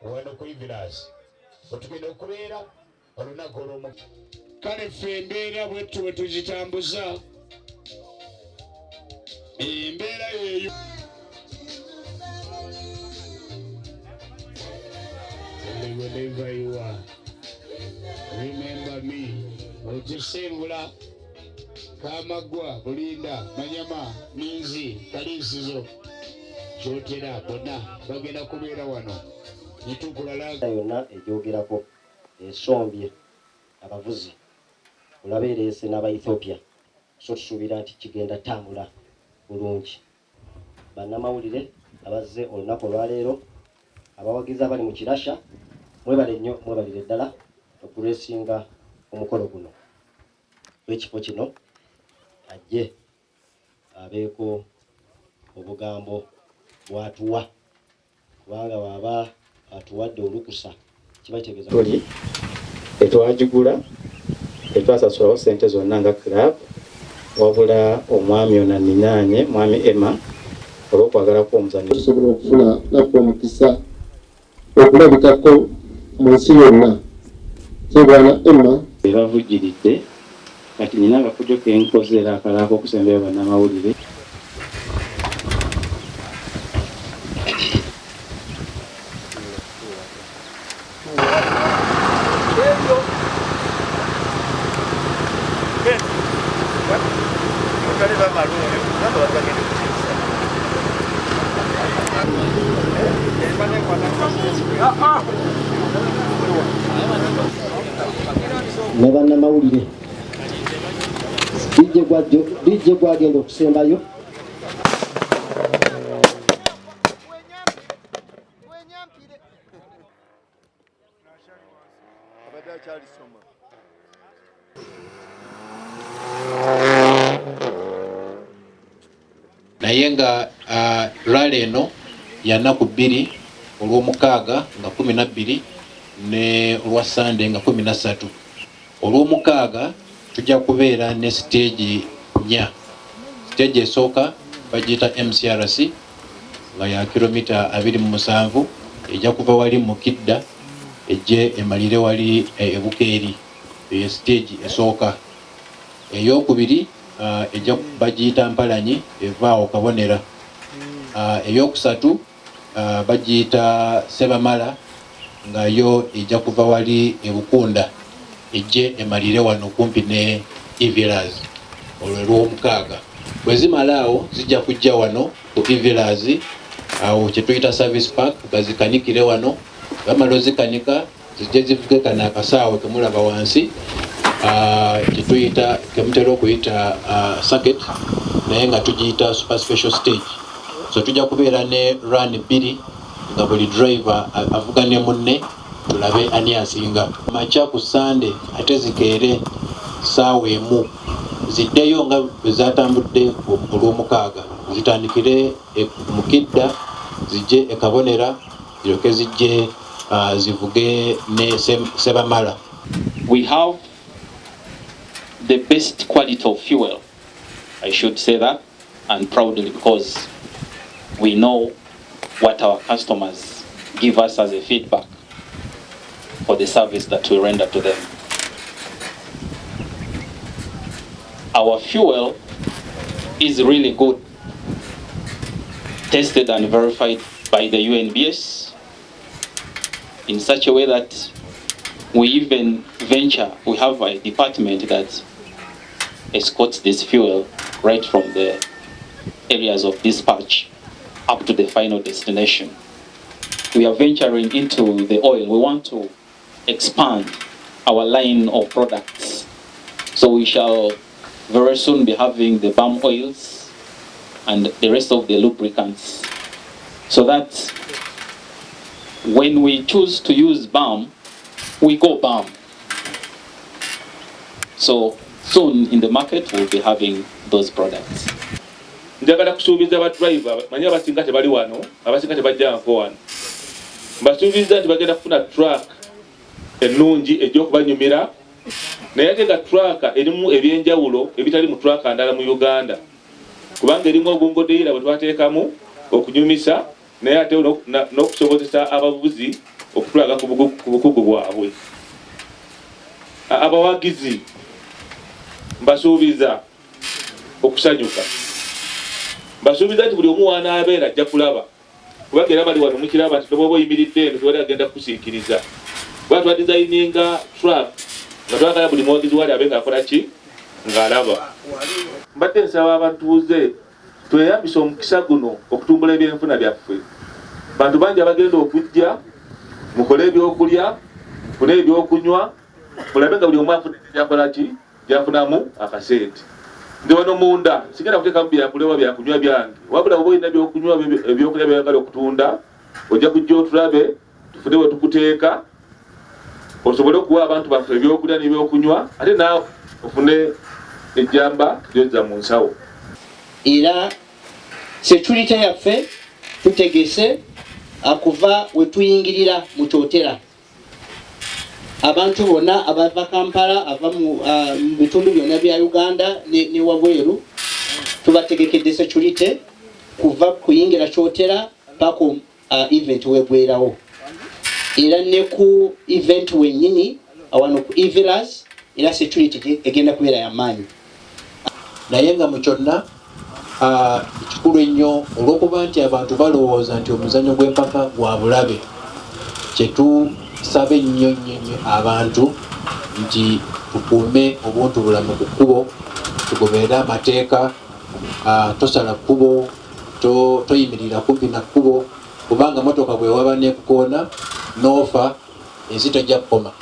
wano ku VILLS otugenda okubeera olunaku olw'omu kale ffe embeera bwettu bwe tugitambuza embeera yeeyo wherever you are remember me otusengula Kamagwa Bulinda Manyama Minzi Kalisizo Kyotera bonna bagenda kubeera wano nitukulalaga yonna egyogerako esombye abavuzi olabeerese n'aba Ethiopia so tusuubira nti kigenda tambula bulungi. Bannamawulire abazze olunaku olwaleero abawagizi abali mu kirasha mwebale nnyo mwebalire ddala okulesinga omukolo guno w'ekifo kino ajje abeeko obugambo bw'atuwa kubanga bw'aba atuwadde olukusa kibategeeza tuli etwagigula etwasasulawo ssente zonna nga club wabula omwami ono aninanye mwami Emma olw'okwagala kw'omuzannyo tusobola okufuna naffe omukisa okulabikako mu nsi yonna kyebwana Emma ebavujjiridde kati nina akakujo kenkozera akalaako okusembayo bannamawulire ne bannamawulire dijje gwagenda okusembayo naye nga rally eno ya nnaku 2 olw'omukaaga nga 12 ne olwa Sunday nga 13. olw'omukaaga tujja kubeera ne stage 4. Stage esooka bagiyita MCRC nga ya kilomita 27 ejja kuva wali mu Kidda ejje emalire wali ebukeeri eyo stage esooka. Eyokubiri ejja bagiyita Mpalanyi evaawo Kabonera. Eyokusatu bagiyita Sebamala nga yo ejja kuva wali ebukunda ejje emalire wano kumpi ne VILLS olw'omukaaga. Bwe zimalaawo zijja kujja wano ku VILLS awo kye tuyita service park bazikanikire wano bamala ozikanika zijje zivuge kana akasaawe kemulaba wansi kye tuyita kemutera okuyita circuit naye nga tugiyita super special stage. So tujja kubeera ne run 2 nga buli driver avuga ne munne tulabe ani asinga. Makya ku Sunday ate zikeere ssaawa emu ziddeyo nga bwe zatambudde olw'omukaaga zitandikire mu Kidda zijje e Kabonera ziroke zijje zivuge ne Sebamala. We have the best quality of fuel, I should say that, and proudly, because we know what our customers give us as a feedback for the service that we render to them. Our fuel is really good, tested and verified by the UNBS in such a way that we even venture, we have a department that escorts this fuel right from the areas of dispatch up to the final destination. We are venturing into the oil. We want to expand our line of products. So we shall very soon be having the palm oils and the rest of the lubricants, so that when we choose to use balm, we go balm. So soon in the market we'll be having those products. Njagala kusuubiza aba driver manya abasinga tebali wano abasinga tebajjanko wano mbasuubiza nti bagenda kufuna truck ennungi egy'okubanyumira naye ate nga truck erimu ebyenjawulo ebitali mu truck ndala mu Uganda kubanga erimu obungodeyira bwe twateekamu okunyumisa naye ate n'okusobozesa abavuzi okutulaga ku bukugu bwabwe. Abawagizi mbasuubiza okusanyuka, mbasuubiza nti buli omu wanaabeera ajja kulaba, kubanga era bali wano mukiraba nti bw'oba oyimiridde eno tewali agenda kukusiikiriza. Bwa twadesigninga track nga twagala buli muwagizi wali abe ng'akola ki, ng'alaba. Mbadde nsaba abantuuze tweyambise omukisa guno okutumbula ebyenfuna byaffe. Bantu bangi abagenda okujja, mukole ebyokulya, mufune ebyokunywa, mulabe nga buli omu afuna ekyakola ki, byafunamu akasente. Ndi wano munda sigenda kuteekamu byakulewa byakunywa byange, wabula oba olina ebyokunywa ebyokulya byayagala okutunda, ojja kujja otulabe tufune we tukuteeka, osobole okuwa abantu baffe ebyokulya n'ebyokunywa, ate naawe ofune ejjamba lyozza mu nsawo. Era security yaffe tutegese akuva we tuyingirira mu KYOTERA. Abantu bonna abava Kampala, ava mu bitundu byonna bya Uganda ne wabweru, tubategekedde security kuva kuyingira KYOTERA paka event wegwerawo. Era ne ku event wennyini awano ku VILLS, era security egenda kubeera y'amaanyi. Naye nga mu kyonna ekikulu ennyo olw'okuba nti abantu balowooza nti omuzannyo gw'empaka gwa bulabe, kyetusaba ennyo abantu nti tukuume obuntubulamu ku kkubo, tugoberere amateeka, tosala kkubo, toyimirira kumpi na kkubo, kubanga motoka bwe waba n'ekukoona n'ofa ensi tojja kukoma.